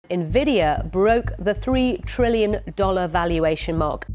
NVIDIA broke the $3 trillion valuation mark.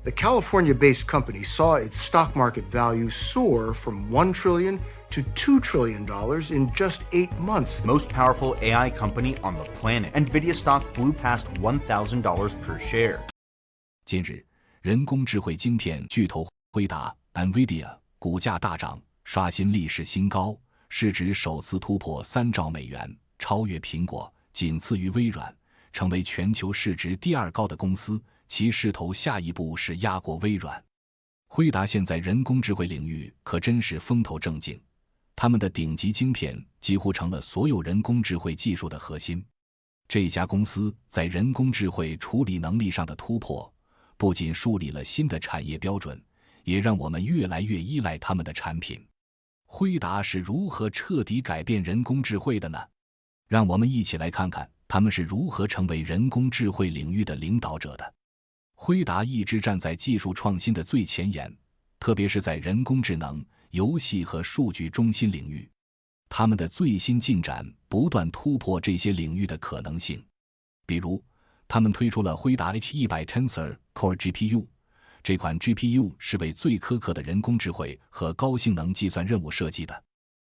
The California-based company saw its stock market value soar from $1 trillion to $2 trillion in just 8 months. Most powerful AI company on the planet. NVIDIA stock blew past $1,000 per share. 近日，人工智慧晶片巨头辉达 NVIDIA 股价大涨，刷新历史新高，市值首次突破3兆美元，超越苹果，仅次于微软，成为全球市值第2高的公司。其势头下一步是压过微软。辉达现在人工智慧领域可真是风头正劲，他们的顶级晶片几乎成了所有人工智慧技术的核心。这家公司在人工智慧处理能力上的突破，不仅树立了新的产业标准，也让我们越来越依赖他们的产品。辉达是如何彻底改变人工智慧的呢？让我们一起来看看他们是如何成为人工智慧领域的领导者的。辉达一直站在技术创新的最前沿，特别是在人工智能、游戏和数据中心领域。他们的最新进展不断突破这些领域的可能性。比如，他们推出了辉达 H100 Tensor Core GPU， 这款 GPU 是为最苛刻的人工智慧和高性能计算任务设计的。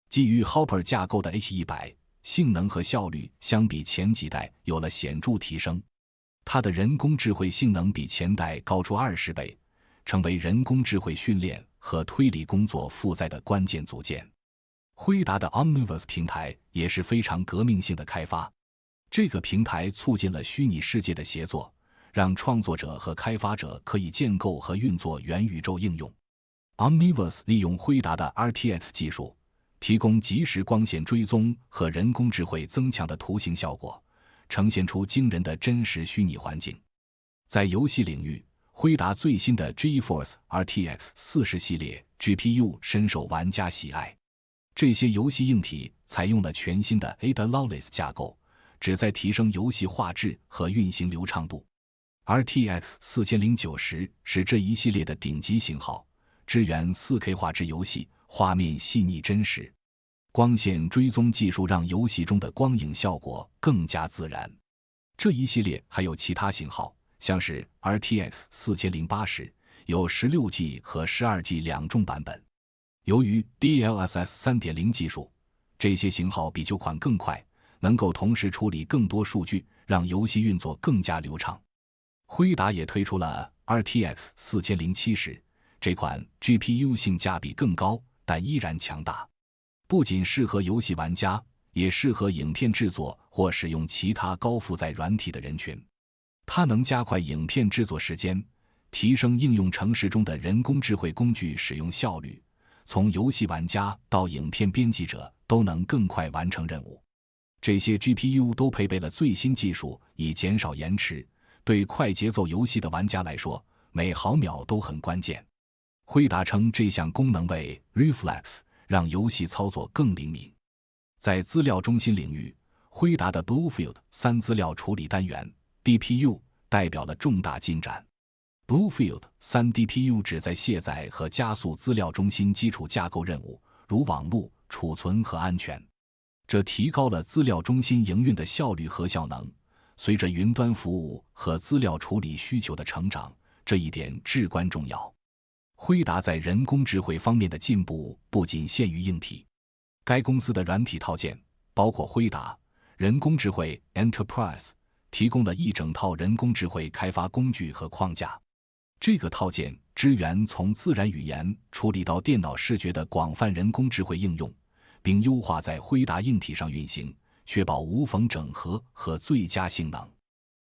基于 Hopper 架构的 H100， 性能和效率相比前几代有了显著提升。它的人工智慧性能比前代高出20倍，成为人工智慧训练和推理工作负载的关键组件。辉达的 Omniverse 平台也是非常革命性的开发，这个平台促进了虚拟世界的协作，让创作者和开发者可以建构和运作元宇宙应用。Omniverse 利用辉达的 RTX 技术，提供即时光线追踪和人工智慧增强的图形效果，呈现出惊人的真实虚拟环境。在游戏领域，辉达最新的 GeForce RTX 40系列 GPU 深受玩家喜爱。这些游戏硬体采用了全新的 Ada Lovelace 架构，旨在提升游戏画质和运行流畅度。RTX 4090是这一系列的顶级型号，支援 4K 画质游戏，画面细腻真实。光线追踪技术让游戏中的光影效果更加自然。这一系列还有其他型号，像是 RTX 4080，有 16G 和 12G 两种版本。由于 DLSS 3.0 技术，这些型号比旧款更快，能够同时处理更多数据，让游戏运作更加流畅。辉达也推出了 RTX 4070，这款 GPU 性价比更高，但依然强大。不仅适合游戏玩家，也适合影片制作或使用其他高负载软体的人群。它能加快影片制作时间，提升应用程式中的人工智慧工具使用效率，从游戏玩家到影片编辑者都能更快完成任务。这些 GPU 都配备了最新技术，以减少延迟。对快节奏游戏的玩家来说，每毫秒都很关键。辉达称这项功能为 Reflex，让游戏操作更灵敏。在资料中心领域，辉达的 Bluefield 3资料处理单元 DPU 代表了重大进展。Bluefield 3 DPU 旨在卸载和加速资料中心基础架构任务，如网络、储存和安全。这提高了资料中心营运的效率和效能。随着云端服务和资料处理需求的成长，这一点至关重要。辉达在人工智慧方面的进步不仅限于硬体，该公司的软体套件包括辉达人工智慧 Enterprise， 提供了一整套人工智慧开发工具和框架。这个套件支援从自然语言处理到电脑视觉的广泛人工智慧应用，并优化在辉达硬体上运行，确保无缝整合和最佳性能。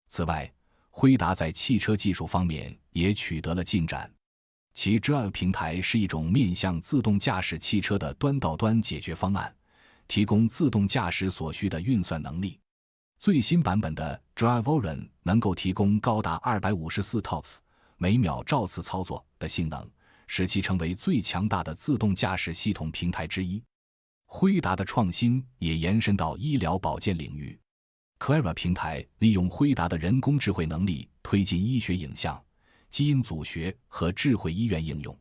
此外，辉达在汽车技术方面也取得了进展。其 Drive 平台是一种面向自动驾驶汽车的端到端解决方案，提供自动驾驶所需的运算能力。最新版本的 Drive Orin 能够提供高达254 TOPS 每秒兆次操作的性能，使其成为最强大的自动驾驶系统平台之一。辉达的创新也延伸到医疗保健领域。Clara 平台利用辉达的人工智慧能力，推进医学影像、基因组学和智慧医院应用。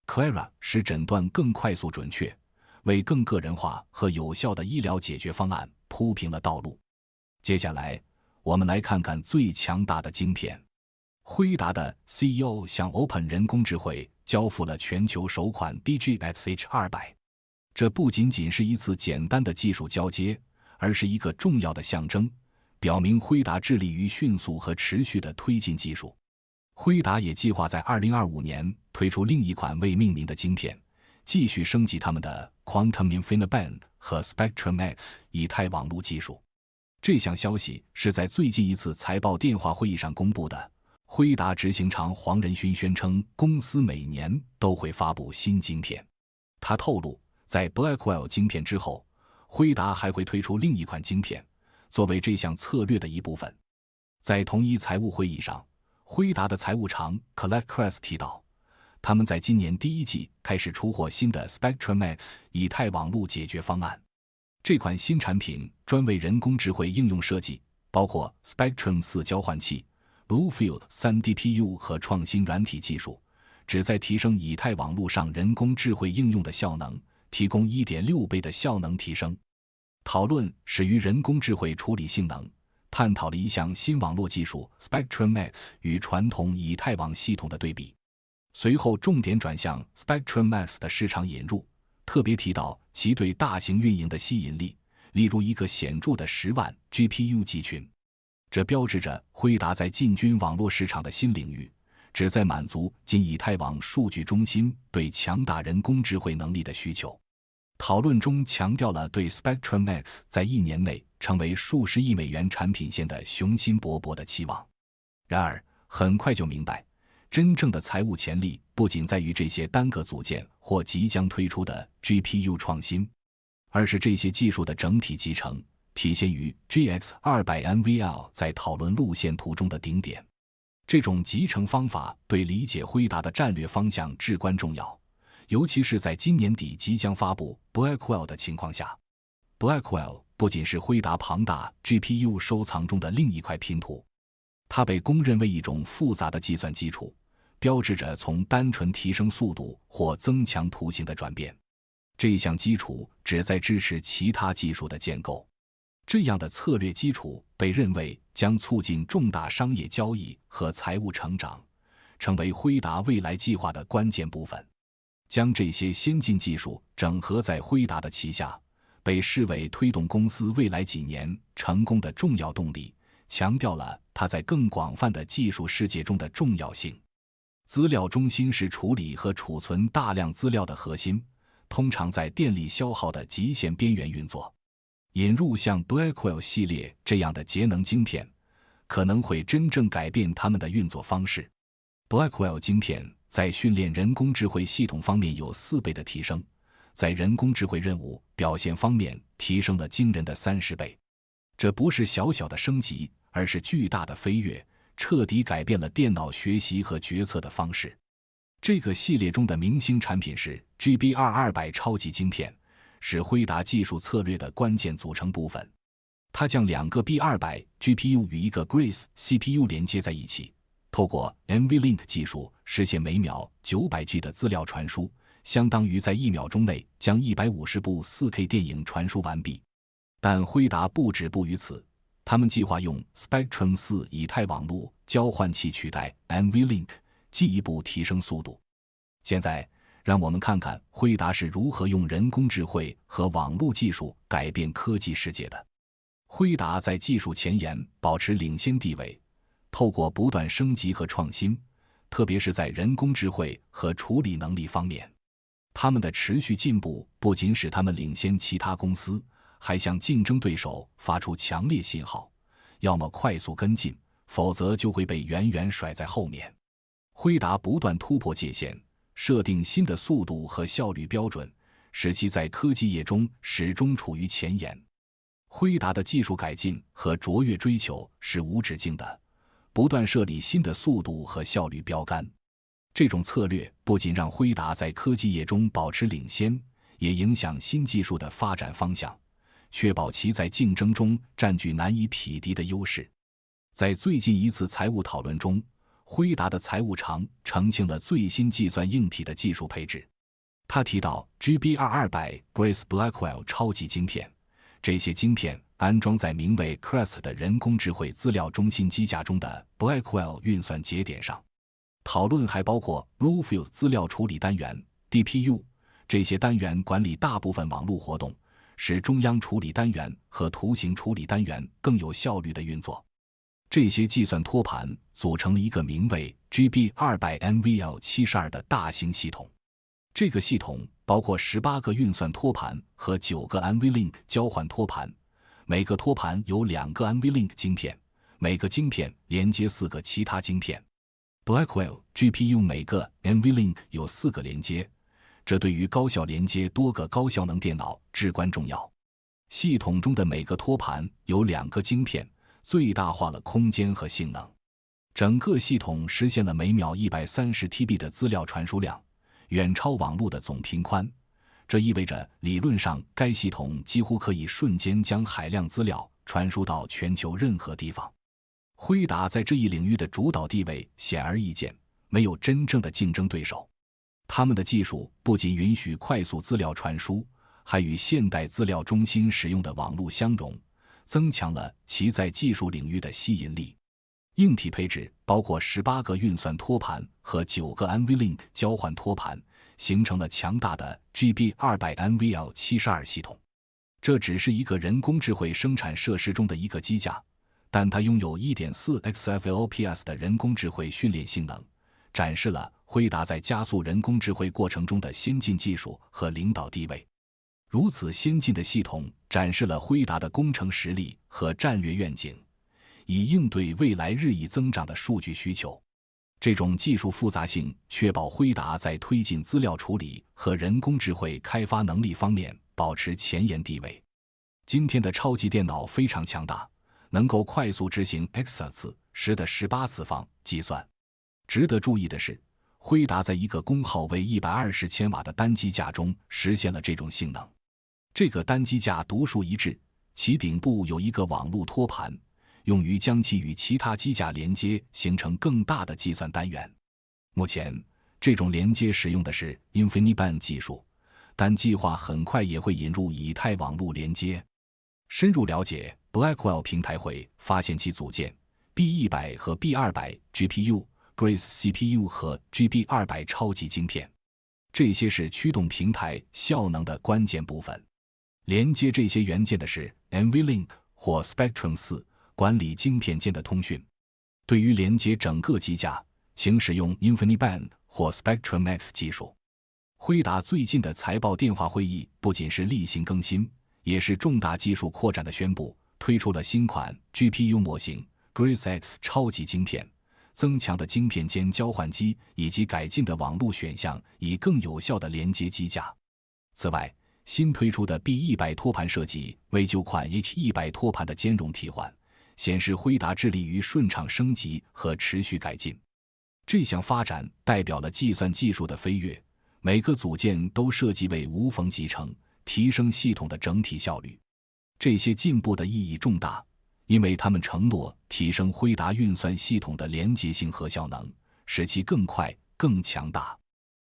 Clara 使诊断更快速准确，为更个人化和有效的医疗解决方案铺平了道路。接下来，我们来看看最强大的晶片。辉达的 CEO 向 Open 人工智慧交付了全球首款 DGX-H200，这不仅仅是一次简单的技术交接，而是一个重要的象征，表明辉达致力于迅速和持续地推进技术。辉达也计划在2025年推出另一款未命名的晶片，继续升级他们的 Quantum InfiniBand 和 Spectrum-X 以太网络技术。这项消息是在最近一次财报电话会议上公布的。辉达执行长黄仁勋宣称，公司每年都会发布新晶片。他透露，在 Blackwell 晶片之后，辉达还会推出另一款晶片，作为这项策略的一部分。在同一财务会议上，辉达的财务长 Colette Kress 提到，他们在今年第一季开始出货新的 Spectrum-X 以太网络解决方案。这款新产品专为人工智慧应用设计，包括 Spectrum 4交换器、Bluefield 3DPU 和创新软体技术，旨在提升以太网络上人工智慧应用的效能，提供 1.6 倍的效能提升。讨论始于人工智慧处理性能，探讨了一项新网络技术 Spectrum-X 与传统以太网系统的对比。随后重点转向 Spectrum-X 的市场引入，特别提到其对大型运营的吸引力，例如一个显著的10万 GPU 集群。这标志着辉达在进军网络市场的新领域，旨在满足今以太网数据中心对强大人工智慧能力的需求。讨论中强调了对 Spectrum-X 在1年内成为数十亿美元产品线的雄心勃勃的期望。然而，很快就明白，真正的财务潜力不仅在于这些单个组件或即将推出的 GPU 创新，而是这些技术的整体集成，体现于 GX200NVL 在讨论路线图中的顶点。这种集成方法对理解辉达的战略方向至关重要，尤其是在今年底即将发布 Blackwell 的情况下。Blackwell 不仅是辉达庞大 GPU 收藏中的另一块拼图，它被公认为一种复杂的计算基础，标志着从单纯提升速度或增强图形的转变。这项基础旨在支持其他技术的建构。这样的策略基础被认为将促进重大商业交易和财务成长，成为辉达未来计划的关键部分。将这些先进技术整合在辉达的旗下，被视为推动公司未来几年成功的重要动力，强调了它在更广泛的技术世界中的重要性。资料中心是处理和储存大量资料的核心，通常在电力消耗的极限边缘运作。引入像 Blackwell 系列这样的节能晶片，可能会真正改变它们的运作方式。Blackwell 晶片在训练人工智慧系统方面有4倍的提升，在人工智慧任务表现方面提升了惊人的30倍。这不是小小的升级，而是巨大的飞跃，彻底改变了电脑学习和决策的方式。这个系列中的明星产品是 GB200 超级晶片，是辉达技术策略的关键组成部分。它将2个 B200 GPU 与一个 Grace CPU 连接在一起，透过 NVLink 技术实现每秒 900G 的资料传输，相当于在1秒钟内将150部 4K 电影传输完毕。但辉达不止步于此，他们计划用 Spectrum 4以太网络交换器取代 NVLink， 进一步提升速度。现在，让我们看看辉达是如何用人工智慧和网络技术改变科技世界的。辉达在技术前沿保持领先地位，透过不断升级和创新，特别是在人工智慧和处理能力方面，他们的持续进步不仅使他们领先其他公司，还向竞争对手发出强烈信号，要么快速跟进，否则就会被远远甩在后面。辉达不断突破界限，设定新的速度和效率标准，使其在科技业中始终处于前沿。辉达的技术改进和卓越追求是无止境的，不断设立新的速度和效率标杆。这种策略不仅让辉达在科技业中保持领先，也影响新技术的发展方向，确保其在竞争中占据难以匹敌的优势。在最近一次财务讨论中，辉达的财务长澄清了最新计算硬体的技术配置。他提到 GB2200 Grace Blackwell 超级晶片，这些晶片安装在名为 Crest 的人工智慧资料中心机架中的 Blackwell 运算节点上。讨论还包括 Bluefield 资料处理单元 DPU， 这些单元管理大部分网络活动，使中央处理单元和图形处理单元更有效率的运作。这些计算托盘组成了一个名为 GB200NVL72 的大型系统。这个系统包括18个运算托盘和9个 NVLink 交换托盘，每个托盘有2个 NVLink 晶片，每个晶片连接4个其他晶片。Blackwell GPU 每个 NVLink 有4个连接，这对于高效连接多个高效能电脑至关重要。系统中的每个托盘有2个晶片，最大化了空间和性能。整个系统实现了每秒130 TB 的资料传输量，远超网络的总频宽。这意味着理论上该系统几乎可以瞬间将海量资料传输到全球任何地方。辉达在这一领域的主导地位显而易见，没有真正的竞争对手。他们的技术不仅允许快速资料传输，还与现代资料中心使用的网络相容，增强了其在技术领域的吸引力。硬体配置包括18个运算托盘和9个 NVLink 交换托盘，形成了强大的 GB200NVL72 系统。这只是一个人工智慧生产设施中的一个机架，但它拥有 1.4 exaflops 的人工智慧训练性能，展示了辉达在加速人工智慧过程中的先进技术和领导地位。如此先进的系统展示了辉达的工程实力和战略愿景，以应对未来日益增长的数据需求。这种技术复杂性确保辉达在推进资料处理和人工智慧开发能力方面保持前沿地位。今天的超级电脑非常强大，能够快速执行 X 次10的18次方计算。值得注意的是，辉达在一个功耗为120千瓦的单机架中实现了这种性能。这个单机架独树一帜，其顶部有一个网络托盘，用于将其与其他机架连接，形成更大的计算单元。目前，这种连接使用的是 InfiniBand 技术，但计划很快也会引入以太网络连接。深入了解 Blackwell 平台会发现其组件 B100 和 B200 GPU、Grace CPU 和 GB200 超级晶片，这些是驱动平台效能的关键部分。连接这些元件的是 NVLink 或 Spectrum 4，管理晶片间的通讯。对于连接整个机架，请使用 InfiniBand 或 Spectrum X 技术。辉达最近的财报电话会议不仅是例行更新，也是重大技术扩展的宣布，推出了新款 GPU 模型 Grace X 超级晶片，增强的晶片间交换机以及改进的网络选项，以更有效地连接机架。此外，新推出的 B100 托盘设计为旧款 H100 托盘的兼容替换，显示辉达致力于顺畅升级和持续改进。这项发展代表了计算技术的飞跃，每个组件都设计为无缝集成，提升系统的整体效率。这些进步的意义重大，因为他们承诺提升辉达运算系统的连结性和效能，使其更快、更强大。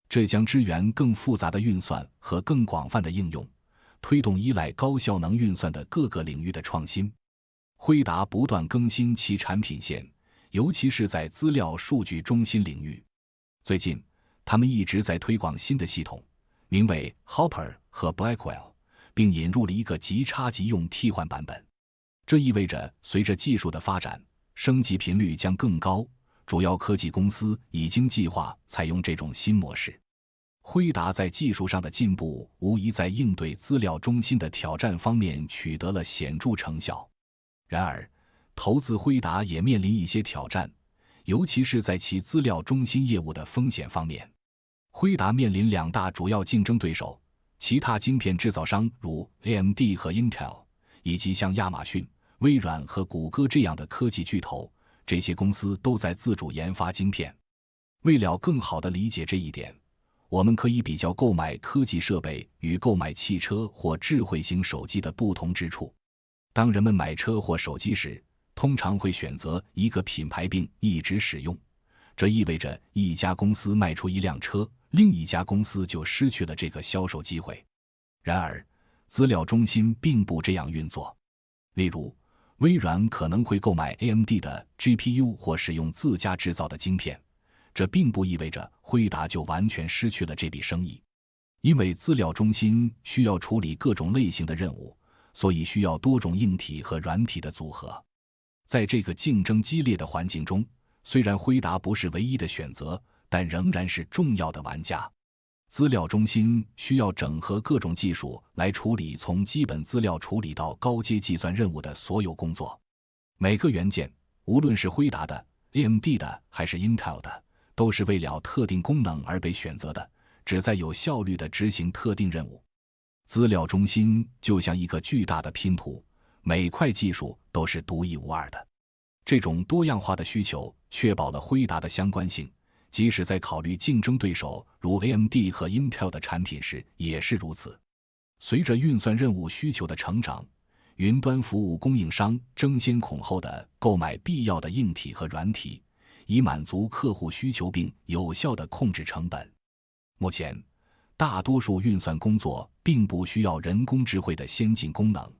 这将支援更复杂的运算和更广泛的应用，推动依赖高效能运算的各个领域的创新。辉达不断更新其产品线，尤其是在资料数据中心领域。最近，他们一直在推广新的系统，名为 Hopper 和 Blackwell， 并引入了一个即插即用替换版本。这意味着随着技术的发展，升级频率将更高，主要科技公司已经计划采用这种新模式。辉达在技术上的进步无疑在应对资料中心的挑战方面取得了显著成效。然而，投资辉达也面临一些挑战，尤其是在其资料中心业务的风险方面。辉达面临2大主要竞争对手，其他晶片制造商如 AMD 和 Intel， 以及像亚马逊、微软和谷歌这样的科技巨头，这些公司都在自主研发晶片。为了更好地理解这一点，我们可以比较购买科技设备与购买汽车或智慧型手机的不同之处。当人们买车或手机时，通常会选择一个品牌并一直使用，这意味着一家公司卖出一辆车，另一家公司就失去了这个销售机会。然而，资料中心并不这样运作。例如，微软可能会购买 AMD 的 GPU 或使用自家制造的晶片，这并不意味着辉达就完全失去了这笔生意。因为资料中心需要处理各种类型的任务，所以需要多种硬体和软体的组合。在这个竞争激烈的环境中，虽然辉达不是唯一的选择，但仍然是重要的玩家。资料中心需要整合各种技术来处理从基本资料处理到高阶计算任务的所有工作。每个元件，无论是辉达的、AMD 的还是 Intel 的，都是为了特定功能而被选择的，旨在有效率地执行特定任务。资料中心就像一个巨大的拼图，每块技术都是独一无二的。这种多样化的需求确保了辉达的相关性，即使在考虑竞争对手如 AMD 和 Intel 的产品时也是如此。随着运算任务需求的成长，云端服务供应商争先恐后地购买必要的硬体和软体，以满足客户需求并有效地控制成本。目前，大多数运算工作并不需要人工智慧的先进功能，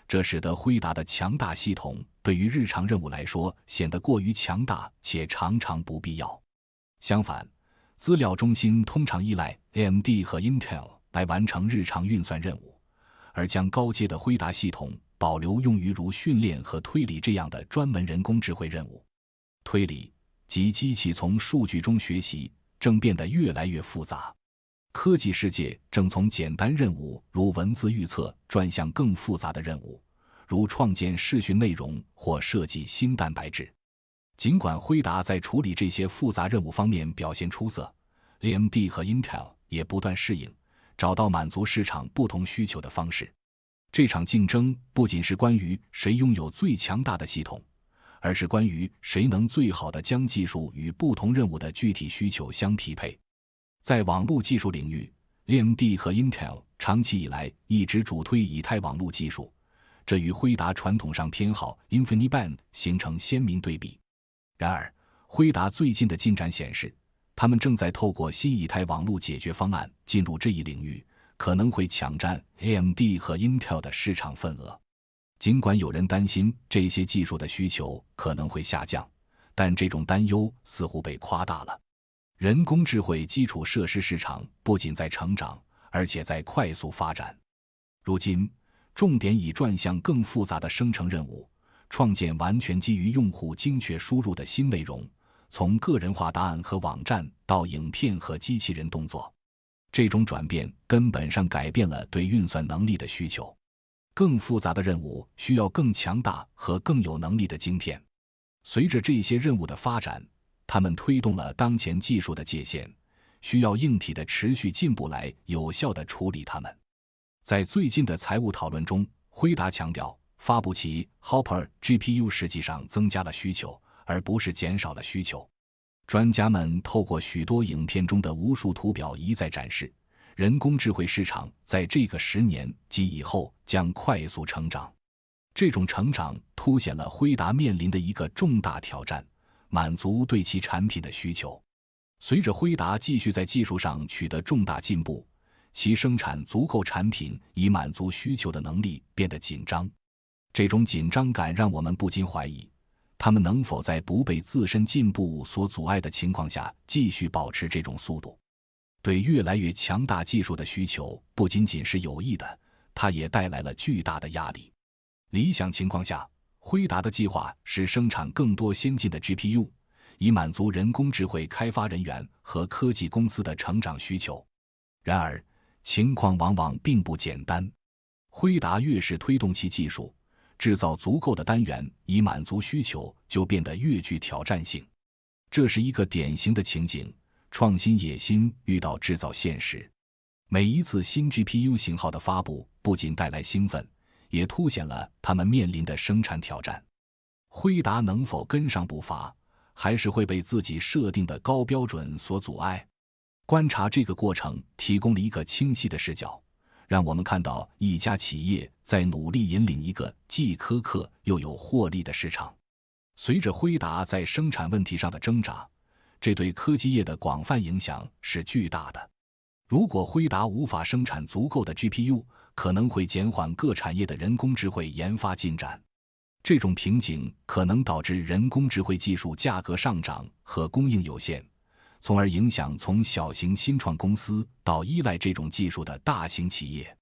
这使得辉达的强大系统对于日常任务来说显得过于强大且常常不必要。相反，资料中心通常依赖 AMD 和 Intel 来完成日常运算任务，而将高阶的辉达系统保留用于如训练和推理这样的专门人工智慧任务。推理即机器从数据中学习正变得越来越复杂。科技世界正从简单任务如文字预测转向更复杂的任务，如创建视讯内容或设计新蛋白质。尽管辉达在处理这些复杂任务方面表现出色， AMD 和 Intel 也不断适应，找到满足市场不同需求的方式。这场竞争不仅是关于谁拥有最强大的系统，而是关于谁能最好地将技术与不同任务的具体需求相匹配。在网络技术领域， AMD 和 Intel 长期以来一直主推以太网络技术，这与辉达传统上偏好 InfiniBand 形成鲜明对比。然而，辉达最近的进展显示，他们正在透过新以太网络解决方案进入这一领域，可能会抢占 AMD 和 Intel 的市场份额。尽管有人担心这些技术的需求可能会下降，但这种担忧似乎被夸大了。人工智慧基础设施市场不仅在成长，而且在快速发展。如今，重点已转向更复杂的生成任务，创建完全基于用户精确输入的新内容，从个人化答案和网站到影片和机器人动作。这种转变根本上改变了对运算能力的需求。更复杂的任务需要更强大和更有能力的晶片。随着这些任务的发展，它们推动了当前技术的界限，需要硬体的持续进步来有效地处理它们。在最近的财务讨论中，辉达强调，发布其 Hopper GPU 实际上增加了需求，而不是减少了需求。专家们透过许多影片中的无数图表一再展示，人工智慧市场在这个10年及以后将快速成长。这种成长凸显了辉达面临的一个重大挑战，满足对其产品的需求。随着辉达继续在技术上取得重大进步，其生产足够产品以满足需求的能力变得紧张。这种紧张感让我们不禁怀疑，他们能否在不被自身进步所阻碍的情况下继续保持这种速度。对越来越强大技术的需求不仅仅是有益的，它也带来了巨大的压力。理想情况下，辉达的计划是生产更多先进的 GPU， 以满足人工智慧开发人员和科技公司的成长需求。然而，情况往往并不简单。辉达越是推动其技术，制造足够的单元以满足需求就变得越具挑战性。这是一个典型的情景，创新野心遇到制造现实。每一次新 GPU 型号的发布不仅带来兴奋，也凸显了他们面临的生产挑战。辉达能否跟上步伐，还是会被自己设定的高标准所阻碍？观察这个过程提供了一个清晰的视角，让我们看到一家企业在努力引领一个既苛刻又有获利的市场。随着辉达在生产问题上的挣扎，这对科技业的广泛影响是巨大的。如果辉达无法生产足够的 GPU， 可能会减缓各产业的人工智慧研发进展。这种瓶颈可能导致人工智慧技术价格上涨和供应有限，从而影响从小型新创公司到依赖这种技术的大型企业。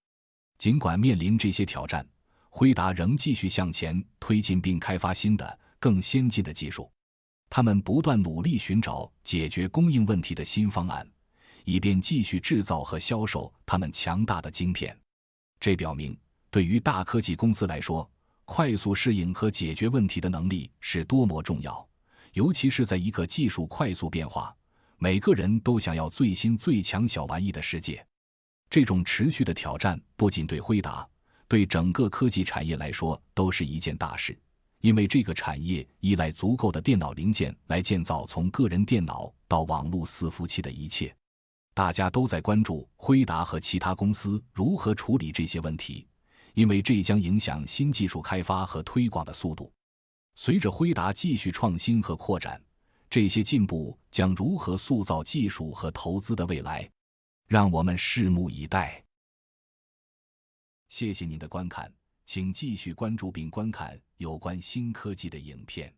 尽管面临这些挑战，辉达仍继续向前推进并开发新的、更先进的技术。他们不断努力寻找解决供应问题的新方案，以便继续制造和销售他们强大的晶片。这表明，对于大科技公司来说，快速适应和解决问题的能力是多么重要，尤其是在一个技术快速变化、每个人都想要最新最强小玩意的世界。这种持续的挑战不仅对辉达，对整个科技产业来说都是一件大事，因为这个产业依赖足够的电脑零件来建造从个人电脑到网络伺服器的一切。大家都在关注辉达和其他公司如何处理这些问题，因为这将影响新技术开发和推广的速度。随着辉达继续创新和扩展，这些进步将如何塑造技术和投资的未来，让我们拭目以待。谢谢您的观看，请继续关注并观看有关新科技的影片。